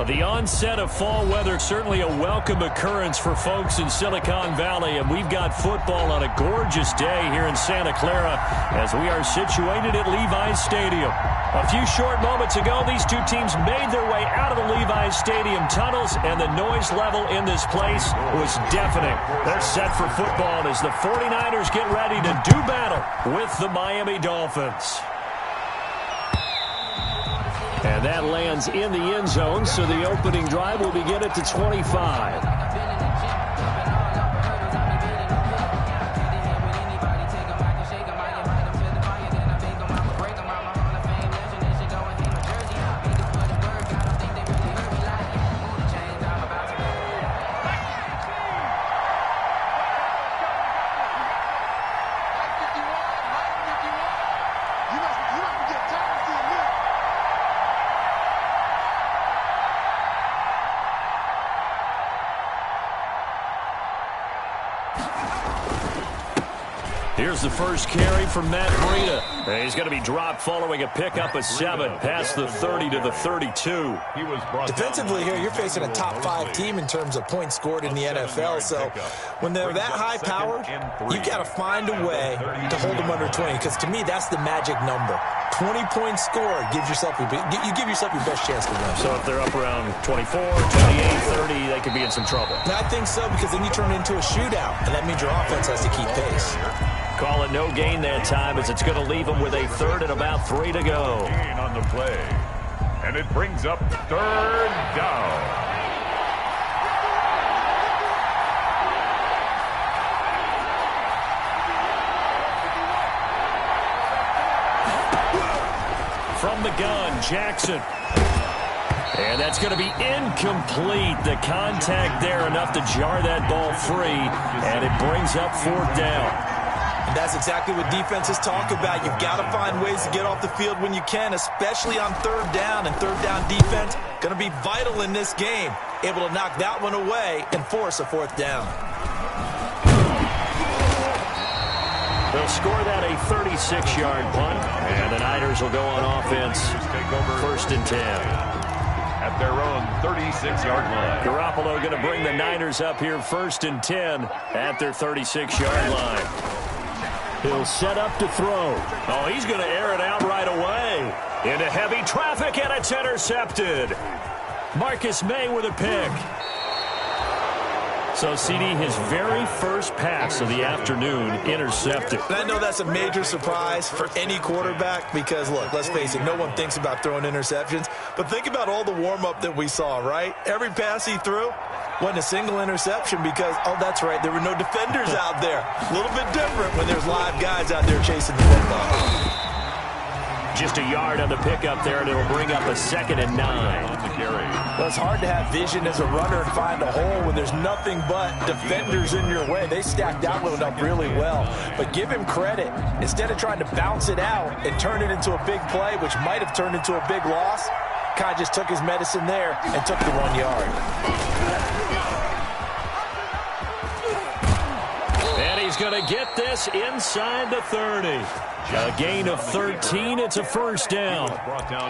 The onset of fall weather, certainly a welcome occurrence for folks in Silicon Valley, and we've got football on a gorgeous day here in Santa Clara as we are situated at Levi's Stadium. A few short moments ago, these two teams made their way out of the Levi's Stadium tunnels, and the noise level in this place was deafening. They're set for football as the 49ers get ready to do battle with the Miami Dolphins. And that lands in the end zone, so the opening drive will begin at the 25. Here's the first carry from Matt Breida. He's going to be dropped following a pickup of 7 past the 30 to the 32. Defensively here, you're facing a top 5 team in terms of points scored in the NFL. So when they're that high-powered, you got to find a way to hold them under 20. Because to me, that's the magic number. 20 points scored gives yourself you give yourself your best chance to win. So if they're up around 24, 28, 30, they could be in some trouble. And I think so, because then you turn it into a shootout, and that means your offense has to keep pace. Call it no gain that time, as it's going to leave them with a third and about 3 to go. Gain on the play, and it brings up third down. From the gun, Jackson. And that's going to be incomplete. The contact there enough to jar that ball free, and it brings up 4th down. And that's exactly what defenses talk about. You've got to find ways to get off the field when you can, especially on 3rd down. And 3rd down defense going to be vital in this game. Able to knock that one away and force a 4th down. They'll score that a 36-yard punt, and the Niners will go on offense. 1st and 10. At their own 36-yard line. Garoppolo going to bring the Niners up here 1st and 10 at their 36-yard line. He'll set up to throw. Oh, he's going to air it out right away. Into heavy traffic, and it's intercepted. Marcus May with a pick. So, CD, his very first pass of the afternoon intercepted. And I know that's a major surprise for any quarterback because, look, let's face it, no one thinks about throwing interceptions. But think about all the warm-up that we saw, right? Every pass he threw wasn't a single interception because, oh, that's right, there were no defenders out there. A little bit different when there's live guys out there chasing the football. Just a yard on the pickup there, and it'll bring up a 2nd and 9. Well, it's hard to have vision as a runner and find a hole when there's nothing but defenders in your way. They stacked that one up really well. But give him credit. Instead of trying to bounce it out and turn it into a big play, which might have turned into a big loss, kind of just took his medicine there and took the 1 yard. And he's going to get this inside the 30. A gain of 13. It's a 1st down.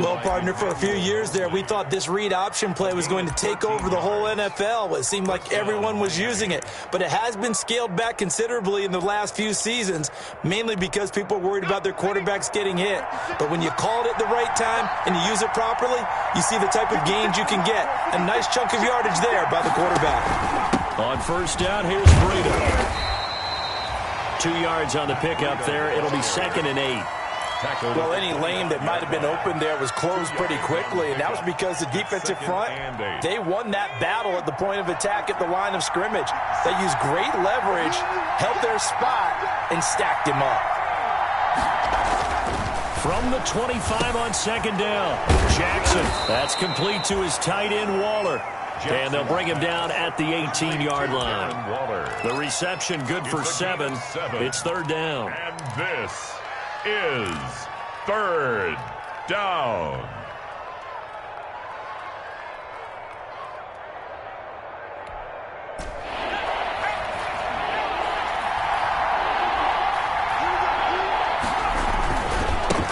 Well, partner, for a few years there, we thought this read option play was going to take over the whole NFL. It seemed like everyone was using it. But it has been scaled back considerably in the last few seasons, mainly because people are worried about their quarterbacks getting hit. But when you call it at the right time and you use it properly, you see the type of gains you can get. A nice chunk of yardage there by the quarterback. On 1st down, here's Breida. 2 yards on the pickup there. It'll be 2nd and 8. Well, any lane that might have been open there was closed pretty quickly, and that was because the defensive front, they won that battle at the point of attack at the line of scrimmage. They used great leverage, held their spot, and stacked him up. From the 25 on 2nd down, Jackson. That's complete to his tight end, Waller. And they'll bring him down at the 18-yard line. The reception good for 7. It's 3rd down. And this is 3rd down.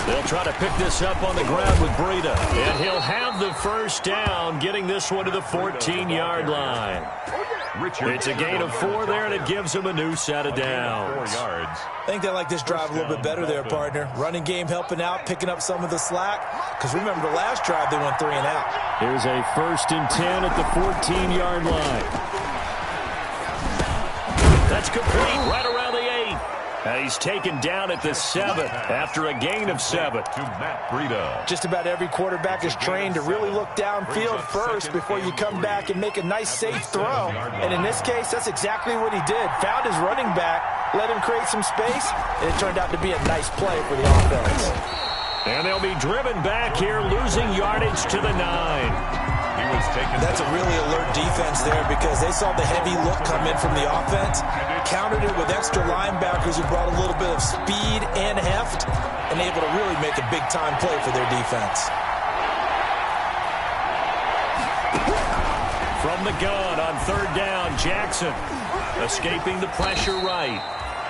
They'll try to pick this up on the ground with Breida. And he'll have the first down, getting this one to the 14-yard line. It's a gain of 4 there, and it gives him a new set of downs. I think they like this drive a little bit better there, partner. Running game helping out, picking up some of the slack. Because remember, the last drive they went 3 and out. Here's a 1st and 10 at the 14-yard line. That's complete right around the 8. And he's taken down at the 7 after a gain of 7. To Matt Breida. Just about every quarterback is trained to really look downfield first before you come back and make a nice, safe throw. And in this case, that's exactly what he did. Found his running back, let him create some space, and it turned out to be a nice play for the offense. And they'll be driven back here, losing yardage to the 9. That's a really alert defense there because they saw the heavy look come in from the offense, countered it with extra linebackers who brought a little bit of speed and heft, and able to really make a big-time play for their defense. From the gun on 3rd down, Jackson escaping the pressure right.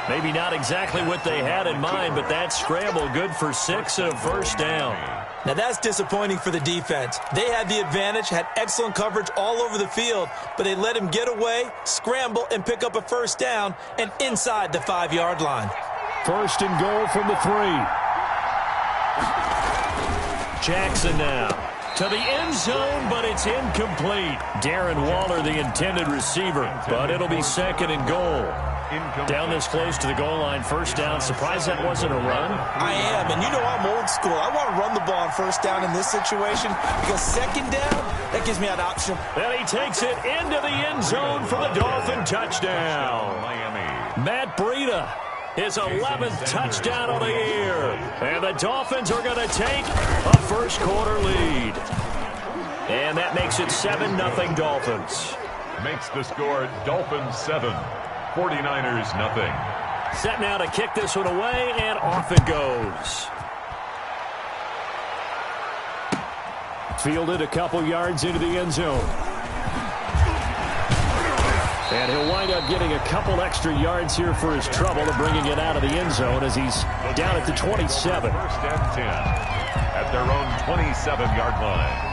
Maybe not exactly what they had in mind, but that scramble good for 6 and a 1st down. Now that's disappointing for the defense. They had the advantage, had excellent coverage all over the field, but they let him get away, scramble, and pick up a 1st down and inside the 5-yard line. 1st and goal from the 3. Jackson now to the end zone, but it's incomplete. Darren Waller, the intended receiver, but it'll be 2nd and goal. Down this close to the goal line, 1st down. Surprised that wasn't a run? I am, and you know I'm old school. I want to run the ball on 1st down in this situation because 2nd down, that gives me an option. And he takes it into the end zone for the Dolphin touchdown. Matt Breida, his 11th touchdown of the year. And the Dolphins are going to take a 1st quarter lead. And that makes it 7-0 Dolphins. Makes the score Dolphins 7. 49ers nothing. Set now to kick this one away, and off it goes. Fielded a couple yards into the end zone. And he'll wind up getting a couple extra yards here for his trouble and bringing it out of the end zone as he's down at the 27. 1st and 10 at their own 27-yard line.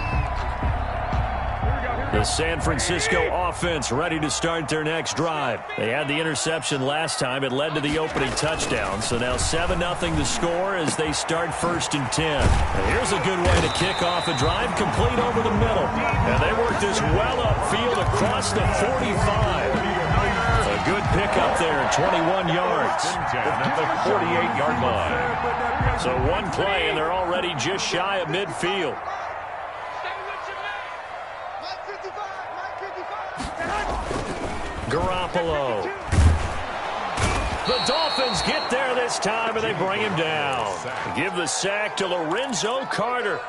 The San Francisco offense ready to start their next drive. They had the interception last time. It led to the opening touchdown. So now 7-0 the score as they start 1st and 10. And here's a good way to kick off a drive, complete over the middle. And they work this well upfield across the 45. A good pickup there, 21 yards. At the 48-yard line. So one play, and they're already just shy of midfield. Garoppolo. The Dolphins get there this time, and they bring him down. Give the sack to Lorenzo Carter.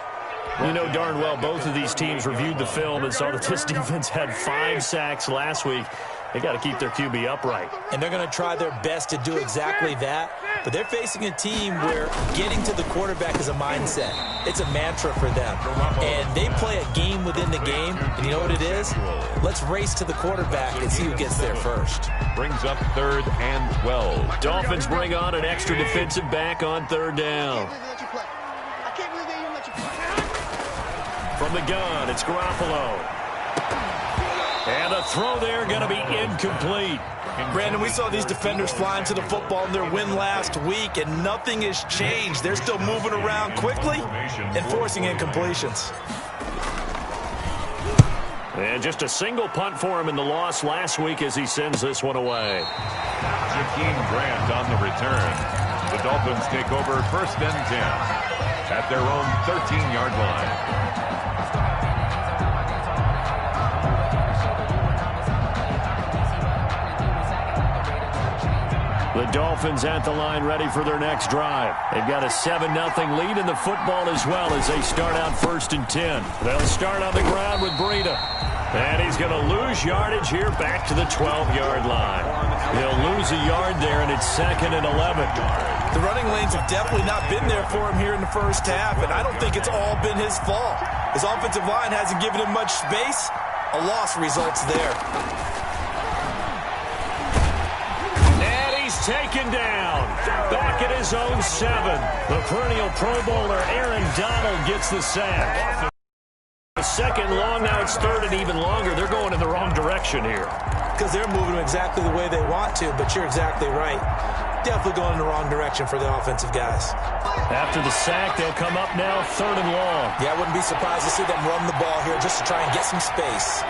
You know darn well both of these teams reviewed the film and saw that this defense had 5 sacks last week. They got to keep their QB upright. And they're going to try their best to do exactly that. But they're facing a team where getting to the quarterback is a mindset. It's a mantra for them. And they play a game within the game. And you know what it is? Let's race to the quarterback and see who gets there first. Brings up 3rd and 12. Dolphins bring on an extra defensive back on 3rd down. From the gun, it's Garoppolo. And the throw there going to be incomplete. Brandon, we saw these defenders flying to the football in their win last week, and nothing has changed. They're still moving around quickly and forcing incompletions. And just a single punt for him in the loss last week as he sends this one away. Jakeem Grant on the return. The Dolphins take over 1st and 10 at their own 13-yard line. The Dolphins at the line ready for their next drive. They've got a 7-0 lead in the football as well as they start out 1st and 10. They'll start on the ground with Breida. And he's going to lose yardage here back to the 12-yard line. He'll lose a yard there, and it's 2nd and 11. The running lanes have definitely not been there for him here in the first half, and I don't think it's all been his fault. His offensive line hasn't given him much space. A loss results there. taken down. Back at his own 7. The perennial Pro Bowler Aaron Donald gets the sack. Second long, now it's third and even longer. They're going in the wrong direction here. Because they're moving exactly the way they want to, but you're exactly right. Definitely going in the wrong direction for the offensive guys. After the sack, they'll come up now third and long. Yeah, I wouldn't be surprised to see them run the ball here just to try and get some space.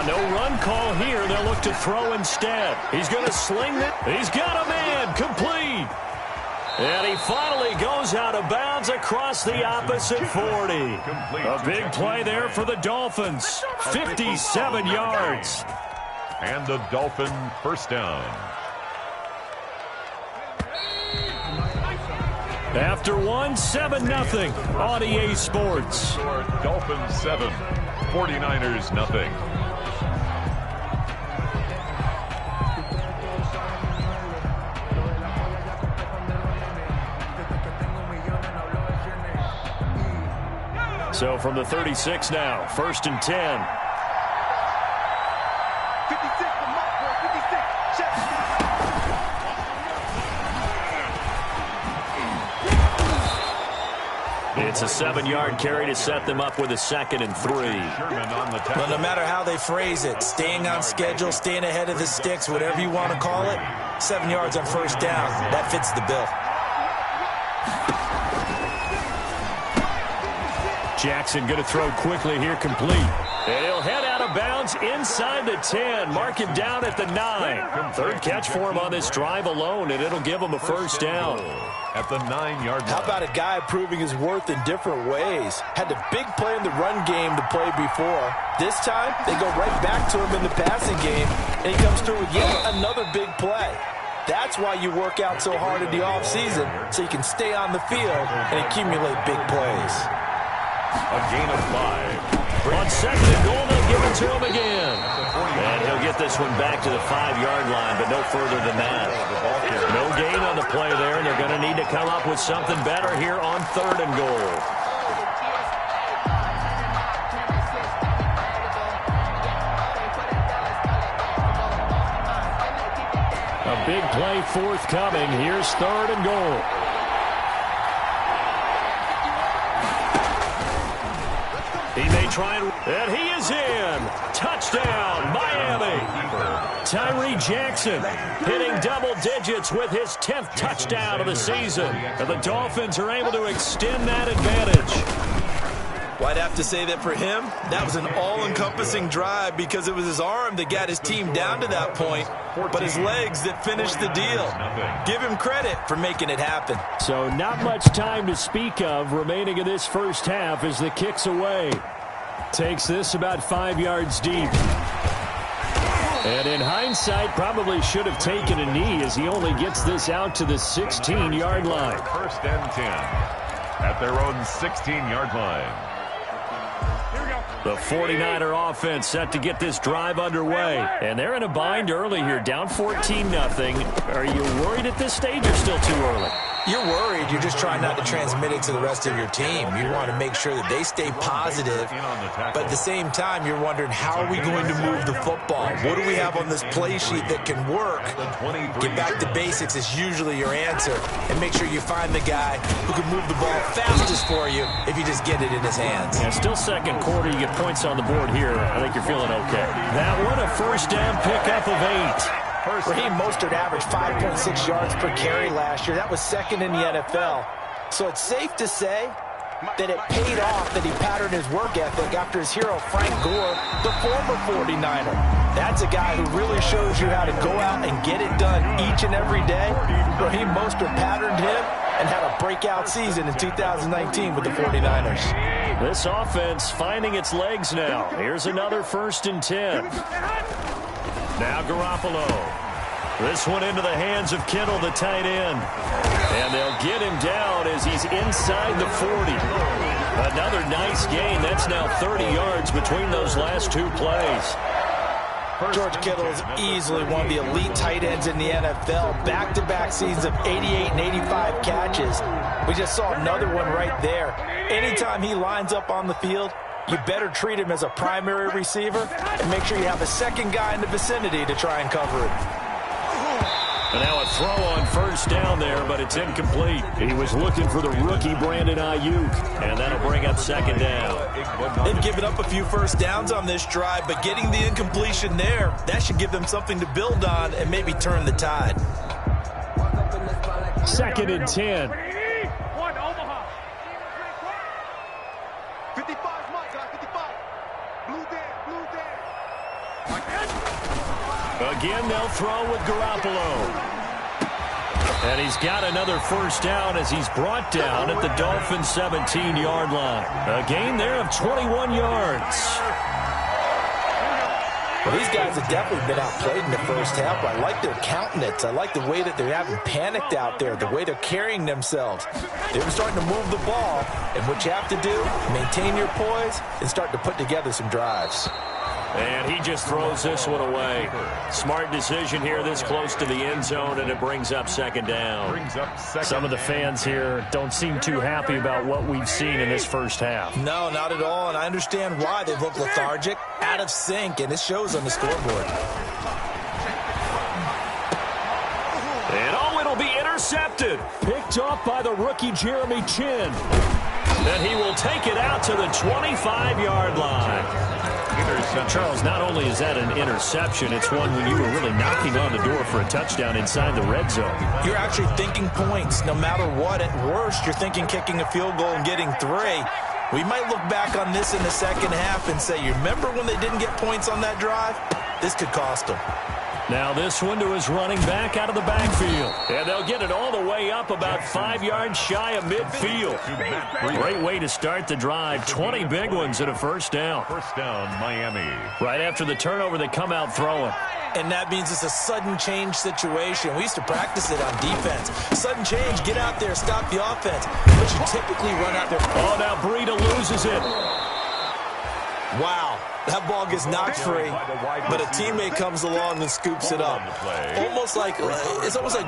No run call here. They'll look to throw instead. He's going to sling it. He's got a man. Complete. And he finally goes out of bounds across the opposite 40. A big play there for the Dolphins. 57 yards. And the Dolphin first down. After one, 7-0 on EA Sports. Dolphins 7, 49ers nothing. So from the 36 now, 1st and 10. It's a 7-yard carry to set them up with a 2nd and 3. Well, no matter how they phrase it, staying on schedule, staying ahead of the sticks, whatever you want to call it, 7 yards on 1st down, that fits the bill. Jackson going to throw quickly here, complete. And he'll head out of bounds inside the 10. Mark him down at the 9. Third catch for him on this drive alone, and it'll give him a 1st down. At the 9-yard line. How about a guy proving his worth in different ways? Had a big play in the run game to play before. This time, they go right back to him in the passing game, and he comes through with yet another big play. That's why you work out so hard in the offseason, so you can stay on the field and accumulate big plays. A gain of 5. On 2nd and goal, they'll give it to him again. And he'll get this one back to the 5-yard line, but no further than that. No gain on the play there, and they're going to need to come up with something better here on 3rd and goal. A big play forthcoming. Here's 3rd and goal. He may try and he is in. Touchdown, Miami. Tyree Jackson hitting double digits with his 10th touchdown of the season. And the Dolphins are able to extend that advantage. Well, I'd have to say that for him, that was an all-encompassing drive because it was his arm that got his team down to that point, but his legs that finished the deal. Give him credit for making it happen. So not much time to speak of remaining in this first half as the kick's away. Takes this about 5 yards deep. And in hindsight, probably should have taken a knee as he only gets this out to the 16-yard line. 1st and 10 at their own 16-yard line. The 49er offense set to get this drive underway. And they're in a bind early here, down 14-0. Are you worried at this stage or still too early? You're worried. You're just trying not to transmit it to the rest of your team. You want to make sure that they stay positive. But at the same time, you're wondering, how are we going to move the football? What do we have on this play sheet that can work? Get back to basics is usually your answer. And make sure you find the guy who can move the ball fastest for you if you just get it in his hands. Yeah, still 2nd quarter. You get points on the board here. I think you're feeling okay. That one a 1st down pickup of 8. Raheem Mostert averaged 5.6 yards per carry last year. That was 2nd in the NFL. So it's safe to say that it paid off that he patterned his work ethic after his hero Frank Gore, the former 49er. That's a guy who really shows you how to go out and get it done each and every day. Raheem Mostert patterned him and had a breakout season in 2019 with the 49ers. This offense finding its legs now. Here's another 1st and 10. Now Garoppolo. This one into the hands of Kittle, the tight end. And they'll get him down as he's inside the 40. Another nice gain. That's now 30 yards between those last 2 plays. George Kittle is easily one of the elite tight ends in the NFL. Back-to-back seasons of 88 and 85 catches. We just saw another one right there. Anytime he lines up on the field, you better treat him as a primary receiver and make sure you have a second guy in the vicinity to try and cover it. And now a throw on first down there, but it's incomplete. He was looking for the rookie Brandon Ayuk, and that'll bring up second down. They've given up a few first downs on this drive, but getting the incompletion there, that should give them something to build on and maybe turn the tide. 2nd and 10. 55, Mike, 55. Blue there. Again, they'll throw with Garoppolo. And he's got another first down as he's brought down at the Dolphins' 17-yard line. A gain there of 21 yards. Well, these guys have definitely been outplayed in the first half. I like their countenance. I like the way that they haven't panicked out there, the way they're carrying themselves. They're starting to move the ball, and what you have to do, maintain your poise and start to put together some drives. And he just throws this one away. Smart decision here this close to the end zone, and it brings up second down. Some of the fans here don't seem too happy about what we've seen in this first half. No, not at all, and I understand why. They look lethargic, out of sync, and it shows on the scoreboard. And it'll be intercepted. Picked off by the rookie Jeremy Chin. And he will take it out to the 25-yard line. Charles, not only is that an interception, it's one when you were really knocking on the door for a touchdown inside the red zone. You're actually thinking points. No matter what, at worst, you're thinking kicking a field goal and getting 3. We might look back on this in the second half and say, you remember when they didn't get points on that drive? This could cost them. Now this one to his running back out of the backfield. And they'll get it all the way up about 5 yards shy of midfield. Great way to start the drive. 20 big ones at a first down. First down, Miami. Right after the turnover, they come out throwing. And that means it's a sudden change situation. We used to practice it on defense. Sudden change, get out there, stop the offense. But you typically run out there. Oh, now Breida loses it. Wow, that ball gets knocked free, but a teammate comes along and scoops it up. It's almost like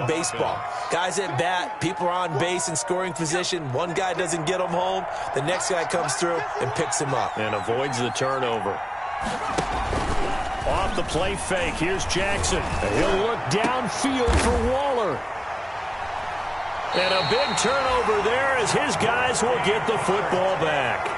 baseball. Guys at bat, people are on base in scoring position. One guy doesn't get him home. The next guy comes through and picks him up. And avoids the turnover. Off the play fake, here's Jackson. He'll look downfield for Waller. And a big turnover there as his guys will get the football back.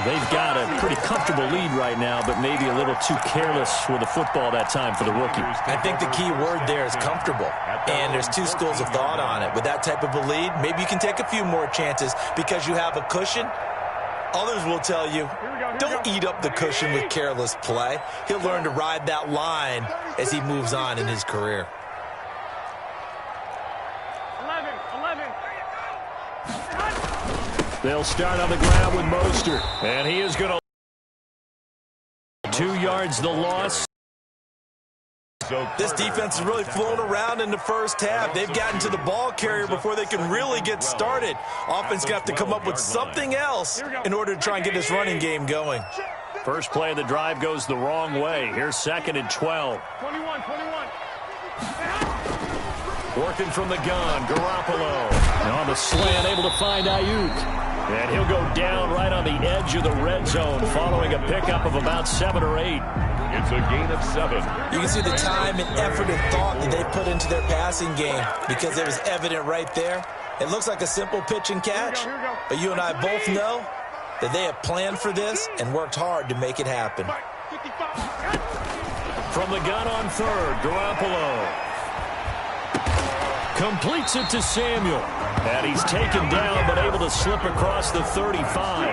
They've got a pretty comfortable lead right now, but maybe a little too careless with the football that time for the rookie. I think the key word there is comfortable, and there's two schools of thought on it. With that type of a lead, maybe you can take a few more chances because you have a cushion. Others will tell you, don't eat up the cushion with careless play. He'll learn to ride that line as he moves on in his career. 11. They'll start on the ground with Mostert. And he is going to 2 yards the loss. This defense is really flown around in the first half. They've gotten to the ball carrier before they can really get started. Offense got to come up with something else in order to try and get this running game going. First play of the drive goes the wrong way. Here's 2nd and 12. 21. Working from the gun, Garoppolo. And on the slant, able to find Ayuk. And he'll go down right on the edge of the red zone following a pickup of about 7 or 8. It's a gain of 7. You can see the time and effort and thought that they put into their passing game because it was evident right there. It looks like a simple pitch and catch, but you and I both know that they have planned for this and worked hard to make it happen. From the gun on 3rd, Garoppolo. Completes it to Samuel. And he's taken down but able to slip across the 35.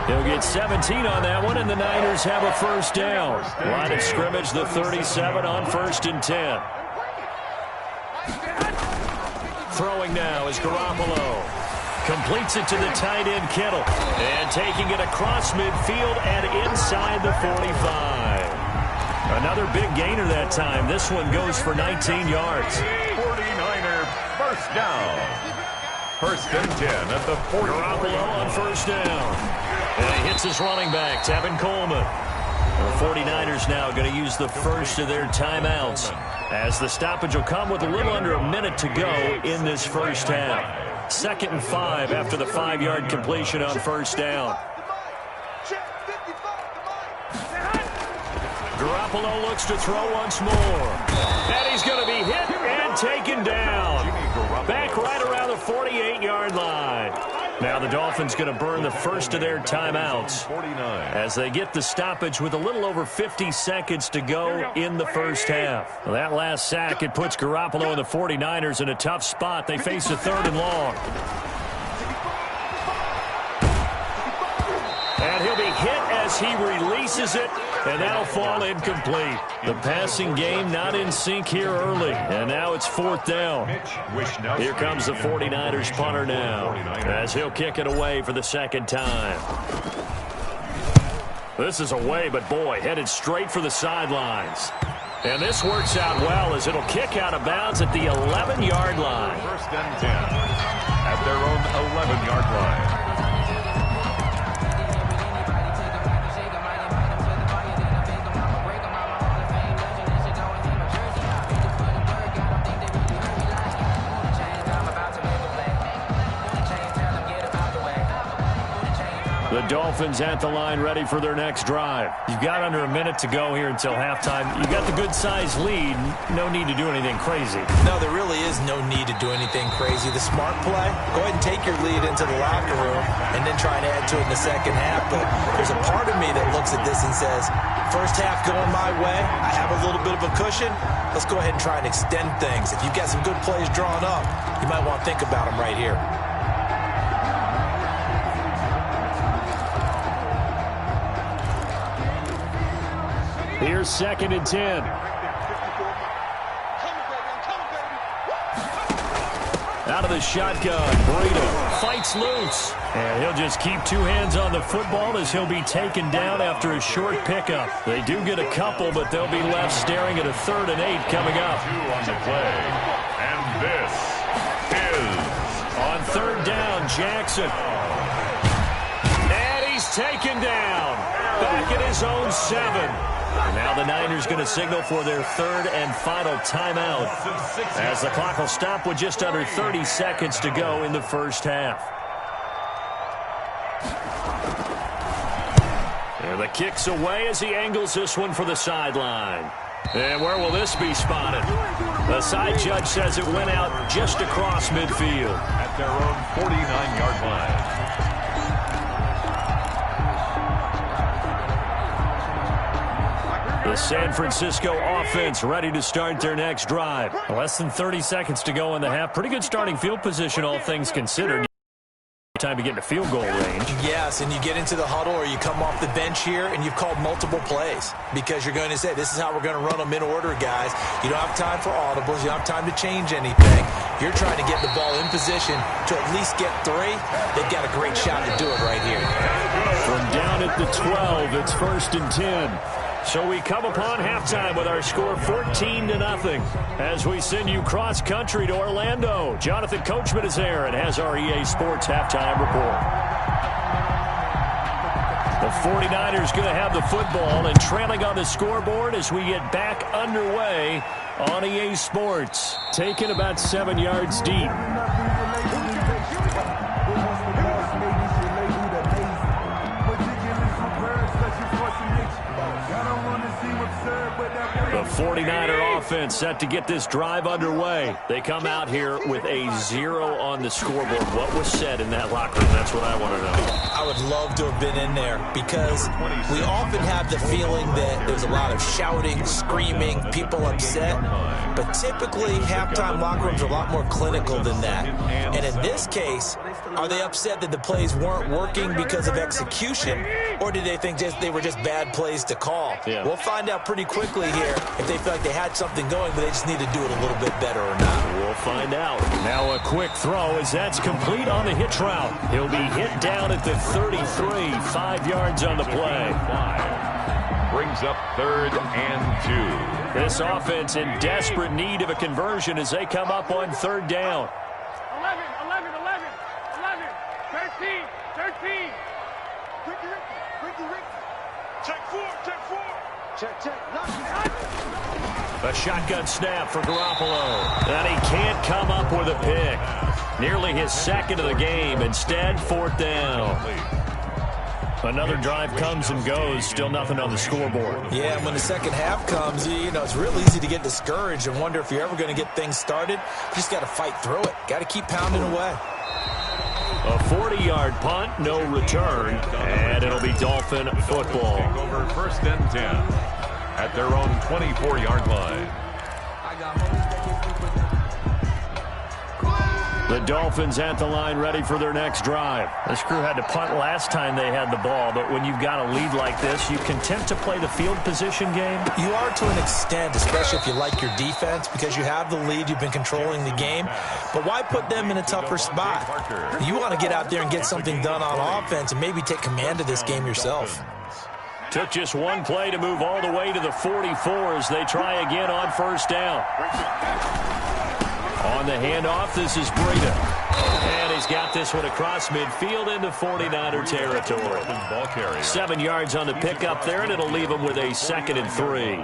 He'll get 17 on that one, and the Niners have a first down. Line of scrimmage, the 37 on 1st and 10. Throwing now is Garoppolo. Completes it to the tight end, Kittle. And taking it across midfield and inside the 45. Another big gainer that time. This one goes for 19 yards. 49er first down. 1st and 10 at the 40. Garoppolo on first down. And he hits his running back, Tevin Coleman. The 49ers now going to use the first of their timeouts as the stoppage will come with a little under a minute to go in this first half. 2nd and 5 after the 5-yard completion on first down. Garoppolo looks to throw once more. And he's going to be hit and taken down. Back right around the 48-yard line. Now the Dolphins going to burn the first of their timeouts as they get the stoppage with a little over 50 seconds to go in the first half. Well, that last sack, it puts Garoppolo and the 49ers in a tough spot. They face a 3rd and long. And he'll be hit as he releases it, and that'll fall incomplete. The passing game not in sync here early, and now it's 4th down. Here comes the 49ers punter now, as he'll kick it away for the second time. This is away, but boy, headed straight for the sidelines. And this works out well as it'll kick out of bounds at the 11-yard line. 1st and 10 at their own 11-yard line. The Dolphins at the line ready for their next drive. You've got under a minute to go here until halftime. You got the good-sized lead. No need to do anything crazy. No, there really is no need to do anything crazy. The smart play, go ahead and take your lead into the locker room and then try and add to it in the second half. But there's a part of me that looks at this and says, first half going my way, I have a little bit of a cushion. Let's go ahead and try and extend things. If you've got some good plays drawn up, you might want to think about them right here. Here's 2nd and 10. Out of the shotgun, Breida fights loose. And he'll just keep 2 hands on the football as he'll be taken down after a short pickup. They do get a couple, but they'll be left staring at a 3rd and 8 coming up. 2 on the play. And this is on 3rd down, Jackson. And he's taken down. Back at his own 7. Now the Niners going to signal for their 3rd and final timeout as the clock will stop with just under 30 seconds to go in the first half. And the kick's away as he angles this one for the sideline. And where will this be spotted? The side judge says it went out just across midfield. At their own 49-yard line. The San Francisco offense ready to start their next drive. Less than 30 seconds to go in the half. Pretty good starting field position, all things considered. Time to get into field goal range. Yes, and you get into the huddle or you come off the bench here and you've called multiple plays because you're going to say, this is how we're going to run them in order, guys. You don't have time for audibles. You don't have time to change anything. You're trying to get the ball in position to at least get 3. They've got a great shot to do it right here. From down at the 12, it's 1st and 10. So we come upon halftime with our score 14-0 as we send you cross-country to Orlando. Jonathan Coachman is there and has our EA Sports halftime report. The 49ers going to have the football and trailing on the scoreboard as we get back underway on EA Sports. Taken about 7 yards deep. The 49er offense set to get this drive underway. They come out here with a 0 on the scoreboard. What was said in that locker room? That's what I want to know. I would love to have been in there because we often have the feeling that there's a lot of shouting, screaming, people upset. But typically, halftime locker rooms are a lot more clinical than that. And in this case, are they upset that the plays weren't working because of execution, or did they think they were just bad plays to call? Yeah. We'll find out pretty quickly here if they feel like they had something going, but they just need to do it a little bit better or not. We'll find out. Now a quick throw as that's complete on the hitch route. He'll be hit down at the 33, 5 yards on the play. Brings up 3rd and 2. This offense in desperate need of a conversion as they come up on 3rd down. 11, 13, 13. Check 4. Check. A shotgun snap for Garoppolo. And he can't come up with a pick. Nearly his 2nd of the game. Instead, 4th down. Another drive comes and goes. Still nothing on the scoreboard. Yeah, and when the second half comes, it's real easy to get discouraged and wonder if you're ever going to get things started. You just got to fight through it. Got to keep pounding away. A 40-yard punt, no return, and it'll be Dolphin football. Over 1st and 10 at their own 24-yard line. The Dolphins at the line, ready for their next drive. This crew had to punt last time they had the ball, but when you've got a lead like this, you content to play the field position game? You are to an extent, especially if you like your defense, because you have the lead, you've been controlling the game. But why put them in a tougher spot? You want to get out there and get something done on offense and maybe take command of this game yourself. Took just one play to move all the way to the 44 as they try again on 1st down. On the handoff, this is Breida. And he's got this one across midfield into 49er territory. 7 yards on the pickup there, and it'll leave him with a 2nd and 3.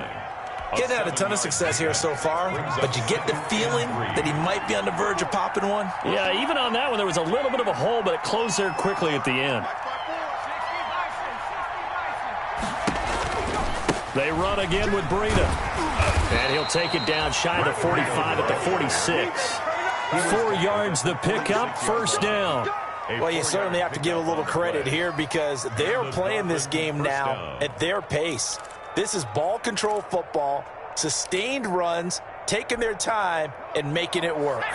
He's had a ton of success here so far, but you get the feeling that he might be on the verge of popping one. Yeah, even on that one, there was a little bit of a hole, but it closed there quickly at the end. They run again with Breida. And he'll take it down shy of the 45 at the 46. 4 yards the pickup, 1st down. Well, you certainly have to give a little credit here because they're playing this game now at their pace. This is ball control football, sustained runs, taking their time, and making it work.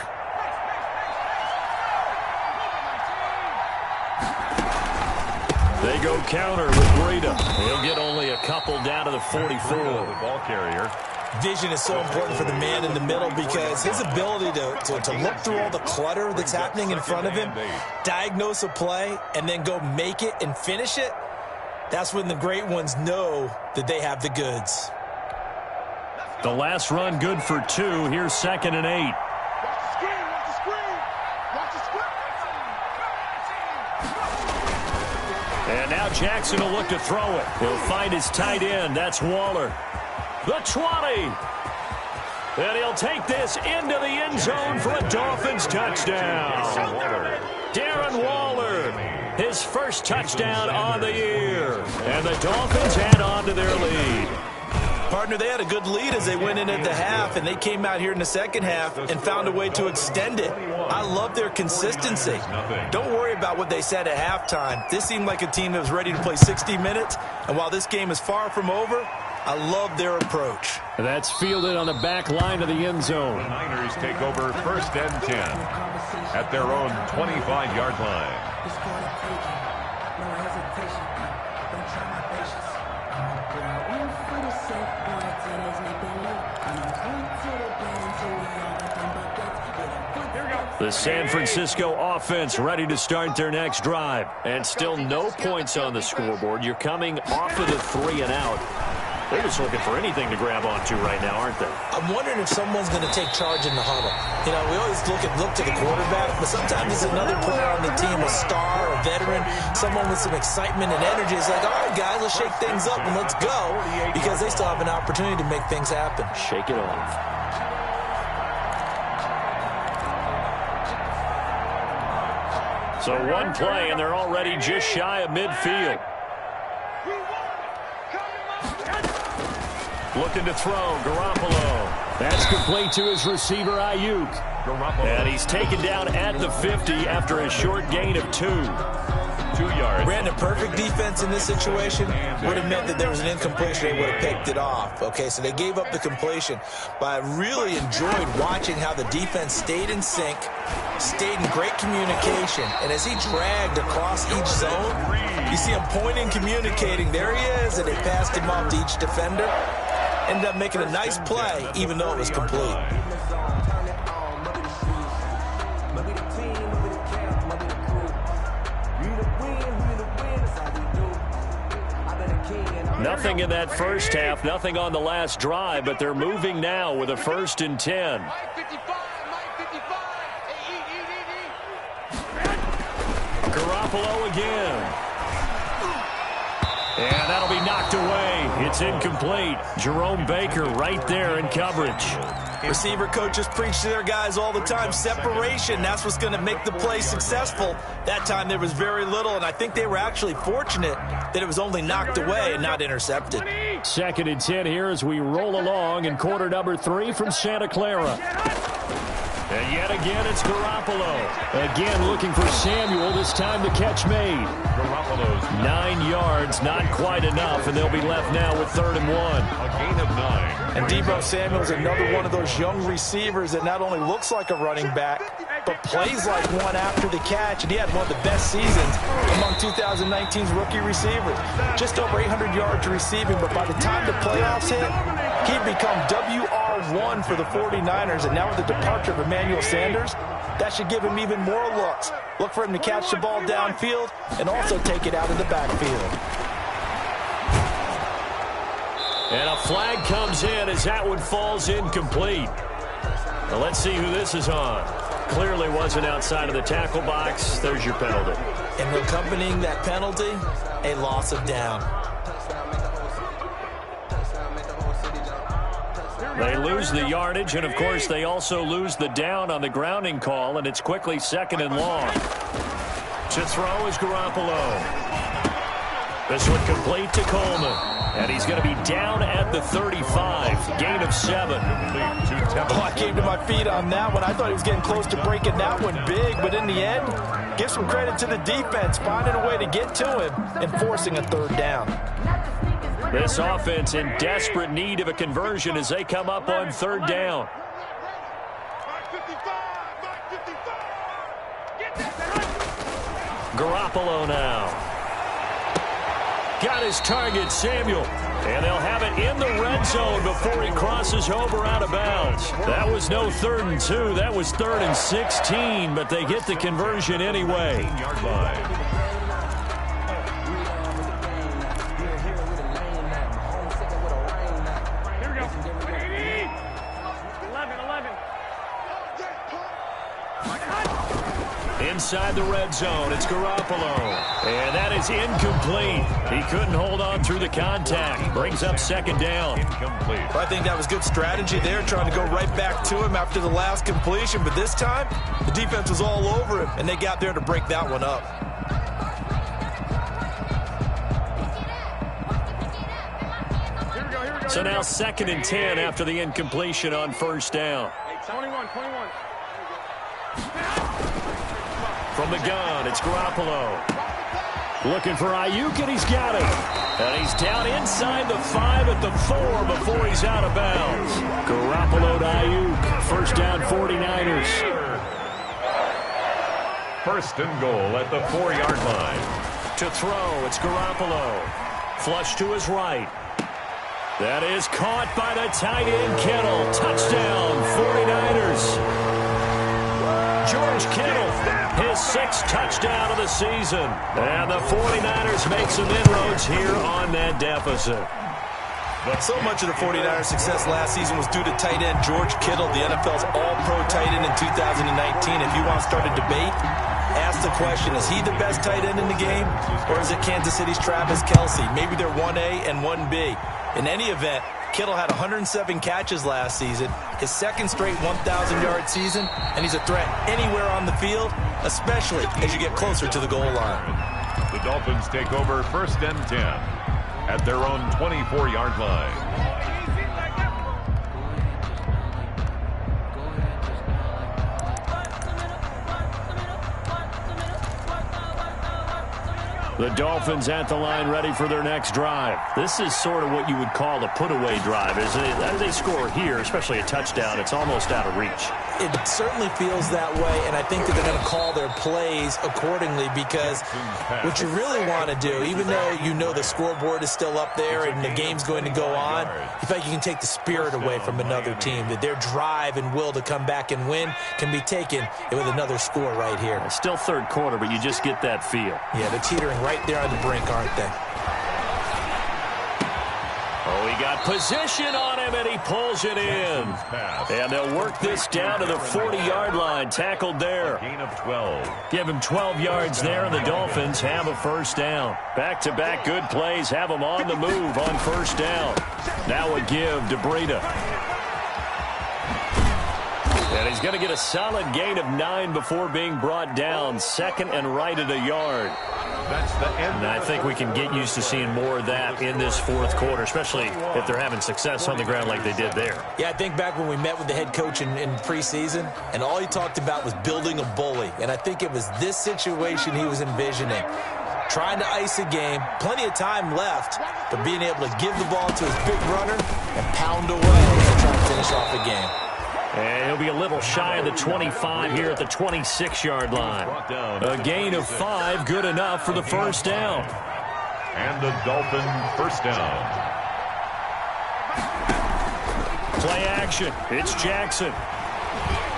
They go counter with Breida. He'll get only a couple down to the 44. The ball carrier. Vision is so important for the man in the middle because his ability to look through all the clutter that's happening in front of him, diagnose a play, and then go make it and finish it, that's when the great ones know that they have the goods. The last run good for 2. Here's 2nd and 8. And now Jackson will look to throw it. He'll find his tight end. That's Waller. The 20. And he'll take this into the end zone for a Dolphins touchdown. Darren Waller, his first touchdown on the year. And the Dolphins add on to their lead. Partner, they had a good lead as they went in at the half, and they came out here in the second half and found a way to extend it. I love their consistency. Don't worry about what they said at halftime. This seemed like a team that was ready to play 60 minutes, and while this game is far from over, I love their approach. That's fielded on the back line of the end zone. The Niners take over 1st and 10 at their own 25-yard line. The San Francisco offense ready to start their next drive. And still no points on the scoreboard. You're coming off of the 3 and out. They're just looking for anything to grab onto right now, aren't they? I'm wondering if someone's going to take charge in the huddle. We always look to the quarterback, but sometimes it's another player on the team, a star, a veteran, someone with some excitement and energy. It's like, all right, guys, let's shake things up and let's go, because they still have an opportunity to make things happen. Shake it off. So one play, and they're already just shy of midfield. Looking to throw, Garoppolo. That's complete to his receiver, Ayuk. And he's taken down at the 50 after a short gain of 2. 2 yards. Brandon, perfect defense in this situation would have meant that there was an incompletion. They would have picked it off. Okay, so they gave up the completion. But I really enjoyed watching how the defense stayed in sync, stayed in great communication. And as he dragged across each zone, you see him pointing, communicating. There he is, and they passed him off to each defender. Ended up making a nice play, even though it was complete. Nothing in that first half, nothing on the last drive, but they're moving now with a 1st and 10. Garoppolo again. And that'll be knocked away. It's incomplete. Jerome Baker right there in coverage. Receiver coaches preach to their guys all the time. Separation, that's what's going to make the play successful. That time there was very little, and I think they were actually fortunate that it was only knocked away and not intercepted. 2nd and 10 here as we roll along in quarter number 3 from Santa Clara. And yet again, it's Garoppolo. Again, looking for Samuel, this time the catch made. Garoppolo's 9 yards, not quite enough, and they'll be left now with 3rd and 1. a gain of 9. And Deebo Samuel's another one of those young receivers that not only looks like a running back, but plays like one after the catch. And he had one of the best seasons among 2019's rookie receivers. Just over 800 yards receiving, but by the time the playoffs hit, he'd become WR1 for the 49ers. And now with the departure of Emmanuel Sanders, that should give him even more looks. Look for him to catch the ball downfield and also take it out of the backfield. And a flag comes in as that one falls incomplete. Now let's see who this is on. Clearly wasn't outside of the tackle box. There's your penalty. And accompanying that penalty, a loss of down. They lose the yardage, and of course they also lose the down on the grounding call, and it's quickly 2nd and long. To throw is Garoppolo. This one complete to Coleman. And he's going to be down at the 35. Gain of 7. Oh, I came to my feet on that one. I thought he was getting close to breaking that one big, but in the end, give some credit to the defense, finding a way to get to him and forcing a 3rd down. This offense in desperate need of a conversion as they come up on 3rd down. Garoppolo now. Got his target, Samuel. And they'll have it in the red zone before he crosses over out of bounds. That was no 3rd and 2. That was 3rd and 16, but they get the conversion anyway. Yard line. Inside the red zone, it's Garoppolo. And that is incomplete. He couldn't hold on through the contact. Brings up 2nd down. Incomplete. Well, I think that was good strategy there, trying to go right back to him after the last completion. But this time, the defense was all over him, and they got there to break that one up. So now 2nd and 10 after the incompletion on 1st down. 21. From the gun, it's Garoppolo. Looking for Ayuk, and he's got it. And he's down inside the 5 at the 4 before he's out of bounds. Garoppolo to Ayuk. 1st down, 49ers. 1st and goal at the 4-yard line. To throw, it's Garoppolo. Flush to his right. That is caught by the tight end, Kittle. Touchdown, 49ers. George Kittle, his 6th touchdown of the season. And the 49ers make some inroads here on that deficit. So much of the 49ers' success last season was due to tight end George Kittle, the NFL's all-pro tight end in 2019. If you want to start a debate, ask the question, is he the best tight end in the game? Or is it Kansas City's Travis Kelce? Maybe they're 1A and 1B. In any event, Kittle had 107 catches last season, his 2nd straight 1,000-yard season, and he's a threat anywhere on the field, especially as you get closer to the goal line. The Dolphins take over 1st and 10 at their own 24-yard line. The Dolphins at the line ready for their next drive. This is sort of what you would call a put-away drive, isn't it? As they score here, especially a touchdown, it's almost out of reach. It certainly feels that way, and I think that they're going to call their plays accordingly because what you really want to do, even though you know the scoreboard is still up there and the game's going to go on, you feel like you can take the spirit away from another team, that their drive and will to come back and win can be taken with another score right here. It's still 3rd quarter, but you just get that feel. Yeah, they're teetering right there on the brink, aren't they? Oh, he got position on him, and he pulls it in. And they'll work this down to the 40-yard line. Tackled there. Gain of 12. Give him 12 yards there, and the Dolphins have a 1st down. Back-to-back good plays have them on the move on 1st down. Now a give to Breida. And he's going to get a solid gain of 9 before being brought down. 2nd and right at a yard. That's the end. And I think we can get used to seeing more of that in this 4th quarter, especially if they're having success on the ground like they did there. Yeah, I think back when we met with the head coach in preseason, and all he talked about was building a bully. And I think it was this situation he was envisioning. Trying to ice a game, plenty of time left, but being able to give the ball to his big runner and pound away to try to finish off the game. And he'll be a little shy of the 25 here at the 26-yard line. A gain of 5, good enough for the first down. And the Dolphin first down. Play action. It's Jackson.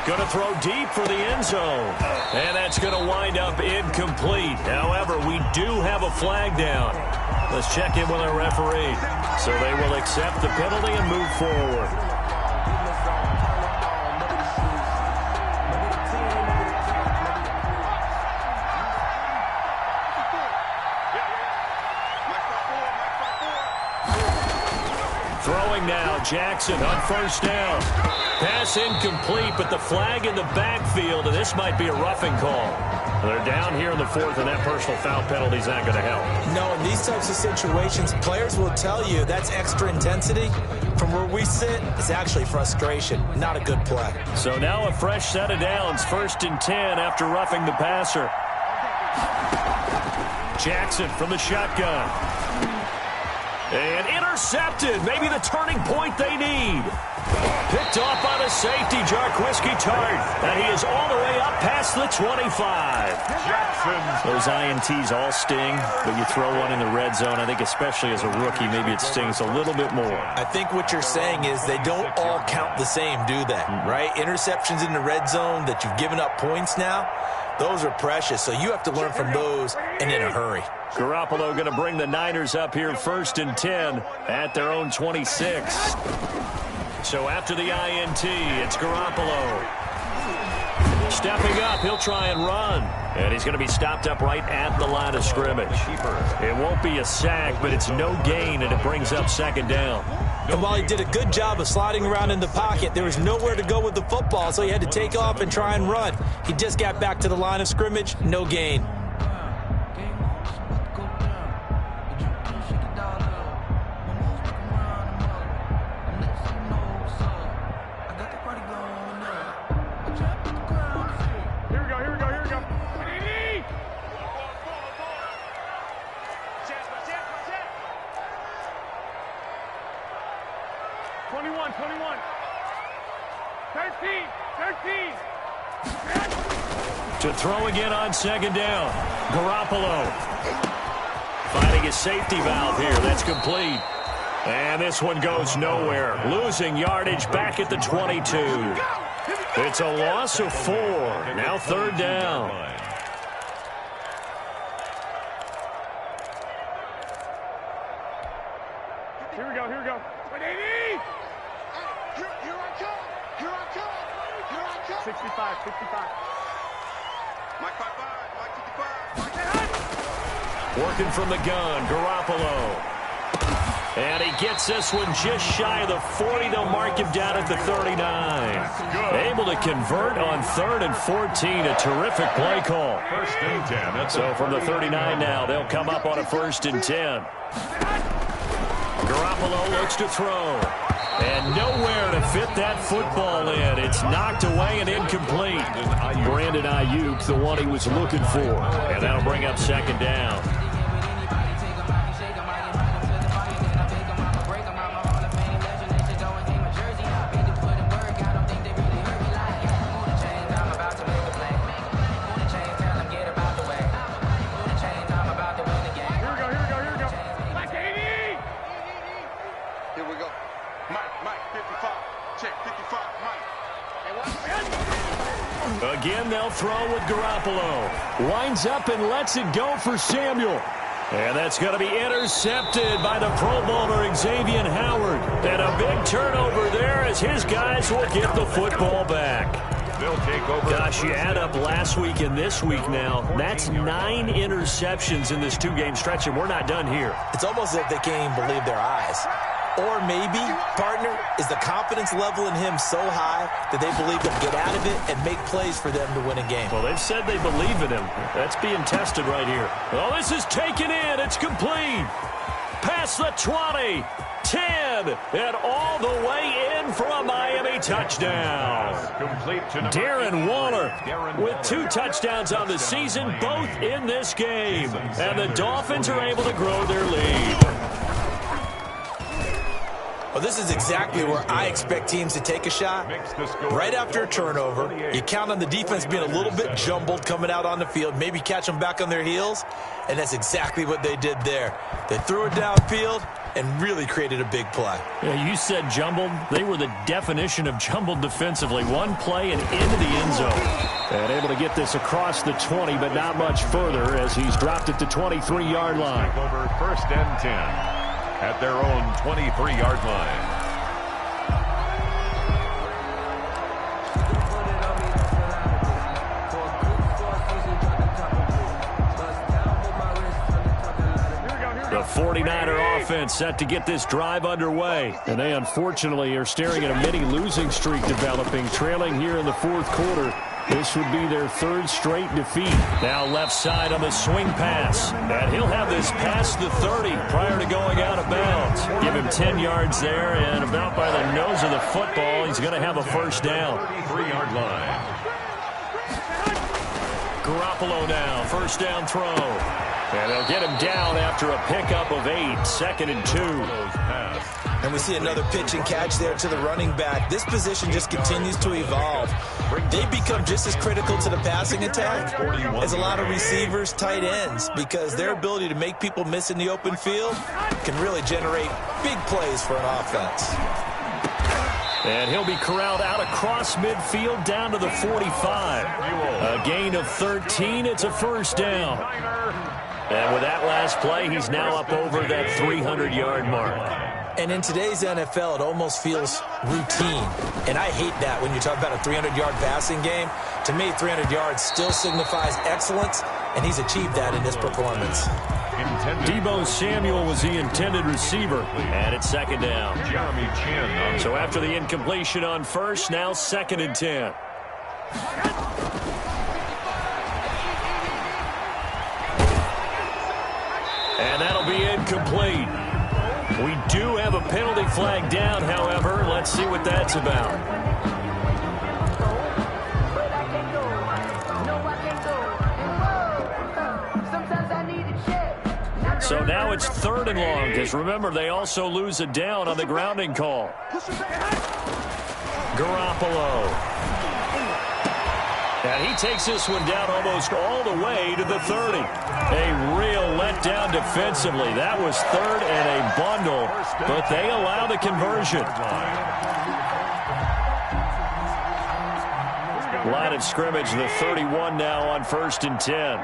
Going to throw deep for the end zone. And that's going to wind up incomplete. However, we do have a flag down. Let's check in with our referee. So they will accept the penalty and move forward. Throwing now, Jackson on first down. Pass incomplete, but the flag in the backfield, and this might be a roughing call. They're down here in the 4th, and that personal foul penalty is not going to help. No, in these types of situations, players will tell you that's extra intensity. From where we sit, it's actually frustration, not a good play. So now a fresh set of downs, 1st and 10 after roughing the passer. Jackson from the shotgun. And intercepted. Maybe the turning point they need. Picked off by the safety, Jarquiski Tart. And he is all the way up past the 25. Jackson. Those INTs all sting, but you throw one in the red zone. I think especially as a rookie, maybe it stings a little bit more. I think what you're saying is they don't all count the same, do they? Right? Interceptions in the red zone that you've given up points now, those are precious. So you have to learn from those and in a hurry. Garoppolo going to bring the Niners up here 1st and 10 at their own 26. So after the INT, it's Garoppolo. Stepping up, he'll try and run. And he's going to be stopped up right at the line of scrimmage. It won't be a sack, but it's no gain, and it brings up 2nd down. And while he did a good job of sliding around in the pocket, there was nowhere to go with the football, so he had to take off and try and run. He just got back to the line of scrimmage, no gain. To throw again on 2nd down. Garoppolo finding his safety valve here. That's complete. And this one goes nowhere. Losing yardage back at the 22. It's a loss of 4. Now 3rd down. Here we go. Here I come. 65. Mike 55. Mike 55. Working from the gun, Garoppolo. And he gets this one just shy of the 40. They'll mark him down at the 39. Able to convert on 3rd and 14. A terrific play call. 1st and 10. So from the 39 now, they'll come up on a 1st and 10. Garoppolo looks to throw. And nowhere to fit that football in. It's knocked away and incomplete. Brandon Ayuk, the one he was looking for. And that'll bring up 2nd down. Again, they'll throw with Garoppolo. Winds up and lets it go for Samuel. And that's going to be intercepted by the Pro Bowler Xavier Howard. And a big turnover there as his guys will get the football back. They'll take over. Gosh, you add up last week and this week now. That's 9 interceptions in this 2-game stretch, and we're not done here. It's almost as if they can't even believe their eyes. Or maybe, partner, is the confidence level in him so high that they believe he'll get out of it and make plays for them to win a game? Well, they've said they believe in him. That's being tested right here. Oh, this is taken in. It's complete. Past the 20, 10, and all the way in for a Miami touchdown. Darren Waller with 2 touchdowns on the season, both in this game. And the Dolphins are able to grow their lead. Well, this is exactly where I expect teams to take a shot. Right after a turnover, you count on the defense being a little bit jumbled coming out on the field, maybe catch them back on their heels, and that's exactly what they did there. They threw it downfield and really created a big play. Yeah, you said jumbled. They were the definition of jumbled defensively. One play and into the end zone. And able to get this across the 20, but not much further as he's dropped it to 23-yard line. Over 1st and 10. At their own 23-yard line. The 49er offense set to get this drive underway. And they unfortunately are staring at a mini losing streak developing, trailing here in the 4th quarter. This would be their 3rd straight defeat. Now left side on the swing pass. And he'll have this past the 30 prior to going out of bounds. Give him 10 yards there, and about by the nose of the football, he's going to have a first down. 33-yard line. Garoppolo now, first down throw. And they'll get him down after a pickup of 8, 2nd and 2. And we see another pitch and catch there to the running back. This position just continues to evolve. They become just as critical to the passing attack as a lot of receivers, tight ends, because their ability to make people miss in the open field can really generate big plays for an offense. And he'll be corralled out across midfield down to the 45. A gain of 13. It's a first down. And with that last play, he's now up over that 300-yard mark. And in today's NFL, it almost feels routine. And I hate that when you talk about a 300-yard passing game. To me, 300 yards still signifies excellence, and he's achieved that in this performance. Deebo Samuel was the intended receiver, and it's 2nd down. Jeremy Chin. So after the incompletion on first, now 2nd and 10. And that'll be incomplete. We do have a penalty flag down, however. Let's see what that's about. So now it's 3rd and long, because remember, they also lose a down on the grounding call. Garoppolo. And he takes this one down almost all the way to the 30. A real letdown defensively. That was 3rd and a bundle, but they allow the conversion. Line of scrimmage, the 31 now on 1st and 10.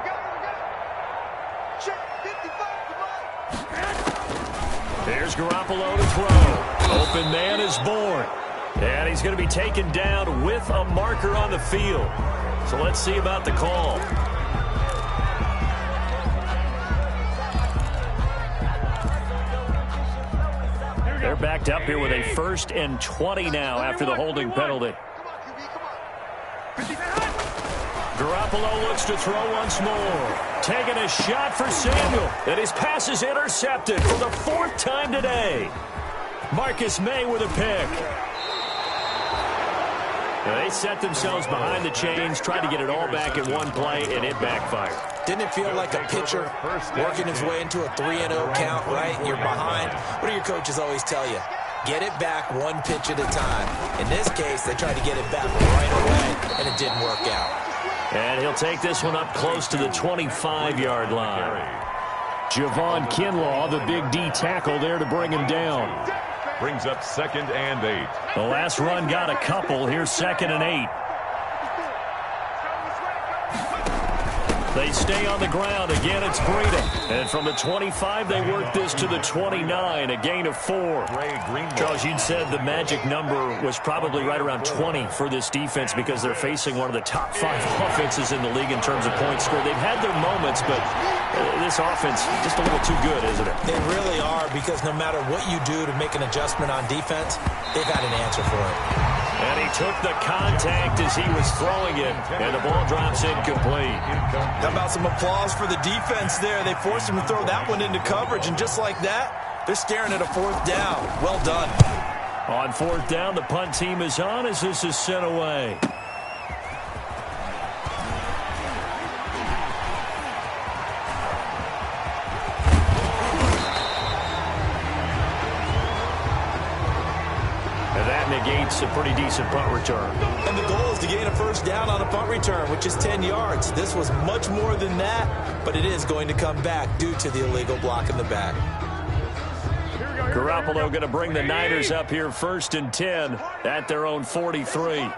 Here's Garoppolo to throw. Open man is born. And he's going to be taken down with a marker on the field. So let's see about the call. They're backed up here with a 1st and 20 now after the holding penalty. Garoppolo looks to throw once more. Taking a shot for Samuel. And his pass is intercepted for the 4th time today. Marcus May with a pick. Now they set themselves behind the chains, tried to get it all back in one play, and it backfired. Didn't it feel like a pitcher working his way into a 3-0 count, right? You're behind. What do your coaches always tell you? Get it back one pitch at a time. In this case, they tried to get it back right away, and it didn't work out. And he'll take this one up close to the 25-yard line. Javon Kinlaw, the big D tackle there to bring him down. Brings up 2nd and 8. The last run got a couple. Here's 2nd and 8. They stay on the ground. Again, it's Breida. And from the 25, they work this to the 29, a gain of 4. Charles, you'd said the magic number was probably right around 20 for this defense because they're facing one of the top 5 offenses in the league in terms of points scored. They've had their moments, but this offense just a little too good, isn't it? They really are, because no matter what you do to make an adjustment on defense, they've had an answer for it. And he took the contact as he was throwing it, and the ball drops incomplete. How about some applause for the defense there? They forced him to throw that one into coverage, and just like that, they're staring at a 4th down. Well done. On 4th down, the punt team is on as this is sent away. Negates a pretty decent punt return. And the goal is to gain a 1st down on a punt return, which is 10 yards. This was much more than that, but it is going to come back due to the illegal block in the back. Garoppolo going to bring the Niners up here 1st and 10 at their own 43.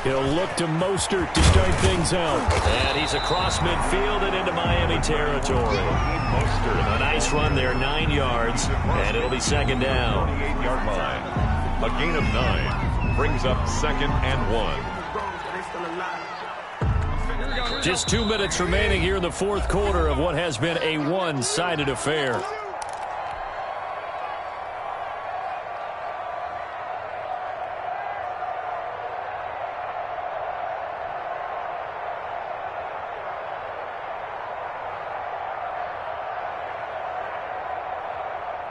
He'll look to Mostert to start things out. And he's across midfield and into Miami territory. Mostert, a nice run there, 9 yards, and it'll be 2nd down. 28-yard line. A gain of 9 brings up 2nd and 1. Just 2 minutes remaining here in the 4th quarter of what has been a one-sided affair.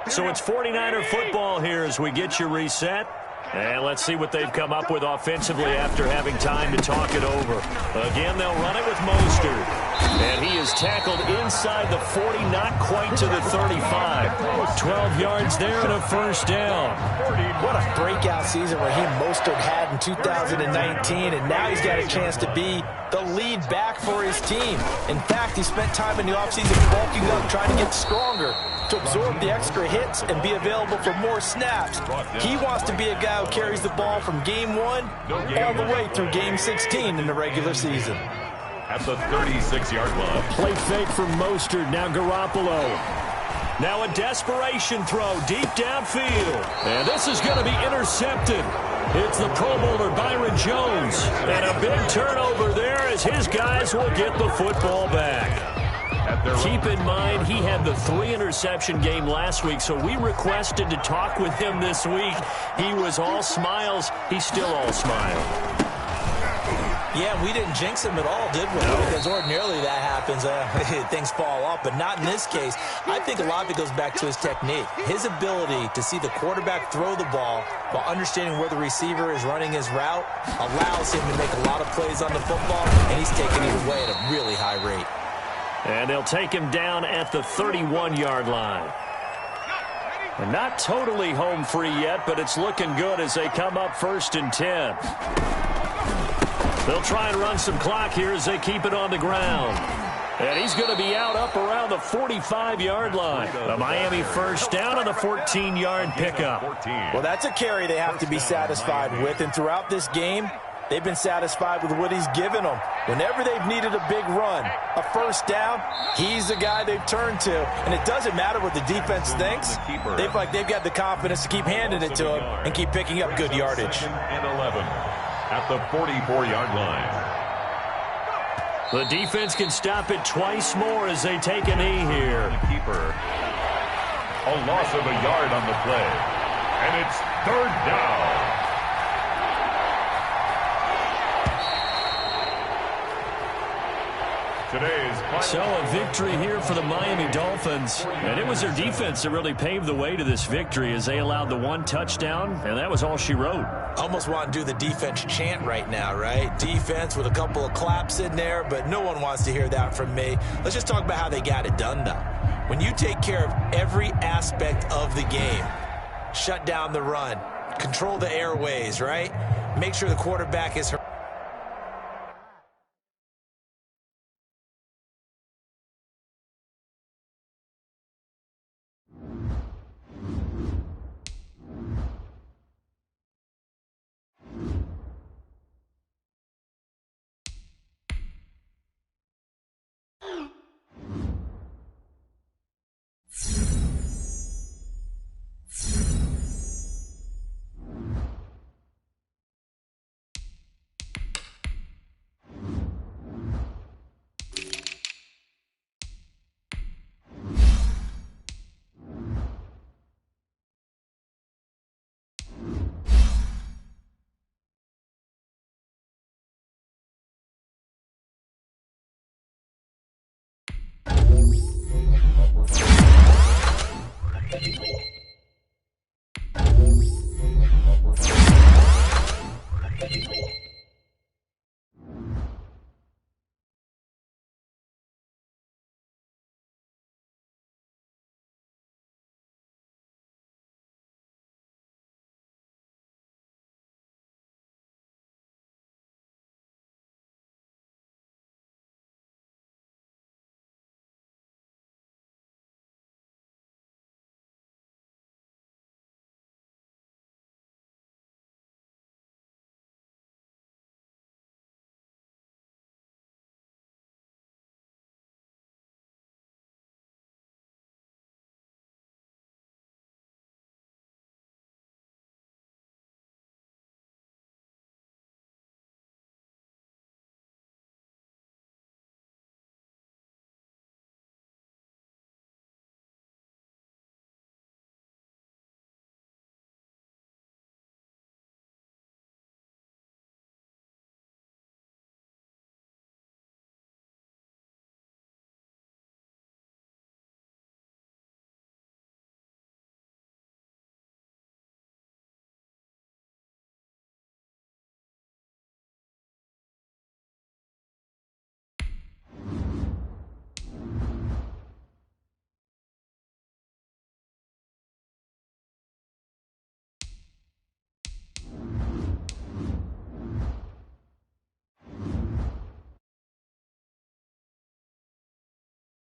So it's 49er football here as we get you reset. And let's see what they've come up with offensively after having time to talk it over. Again, they'll run it with Mostert. And he is tackled inside the 40, not quite to the 35. 12 yards there and a 1st down. What a breakout season Raheem Mostert had in 2019, and now he's got a chance to be the lead back for his team. In fact, he spent time in the offseason bulking up, trying to get stronger, to absorb the extra hits and be available for more snaps. He wants to be a guy who carries the ball from game 1 all the way through game 16 in the regular season. At the 36-yard line. Play fake from Mostert, now Garoppolo. Now a desperation throw deep downfield. And this is going to be intercepted. It's the Pro Bowler Byron Jones. And a big turnover there as his guys will get the football back. Keep in mind, he had the 3-interception game last week, so we requested to talk with him this week. He was all smiles. He's still all smile. Yeah, we didn't jinx him at all, did we? No. Because ordinarily that happens. Things fall off, but not in this case. I think a lot of it goes back to his technique. His ability to see the quarterback throw the ball while understanding where the receiver is running his route allows him to make a lot of plays on the football, and he's taking it away at a really high rate. And they'll take him down at the 31-yard line. And not totally home free yet, but it's looking good as they come up 1st and 10. They'll try and run some clock here as they keep it on the ground. And he's going to be out up around the 45-yard line. The Miami 1st down on the 14-yard pickup. Well, that's a carry they have to be satisfied with. And throughout this game, they've been satisfied with what he's given them. Whenever they've needed a big run, a 1st down, he's the guy they've turned to. And it doesn't matter what the defense thinks. They've got the confidence to keep handing it to him and keep picking up good yardage. And 11 at the 44-yard line. The defense can stop it twice more as they take a knee here. Keeper. A loss of a yard on the play. And it's 3rd down. So a victory here for the Miami Dolphins. And it was their defense that really paved the way to this victory as they allowed the 1 touchdown, and that was all she wrote. Almost want to do the defense chant right now, right? Defense with a couple of claps in there, but no one wants to hear that from me. Let's just talk about how they got it done, though. When you take care of every aspect of the game, shut down the run, control the airways, right? Make sure the quarterback is hurt. Virix.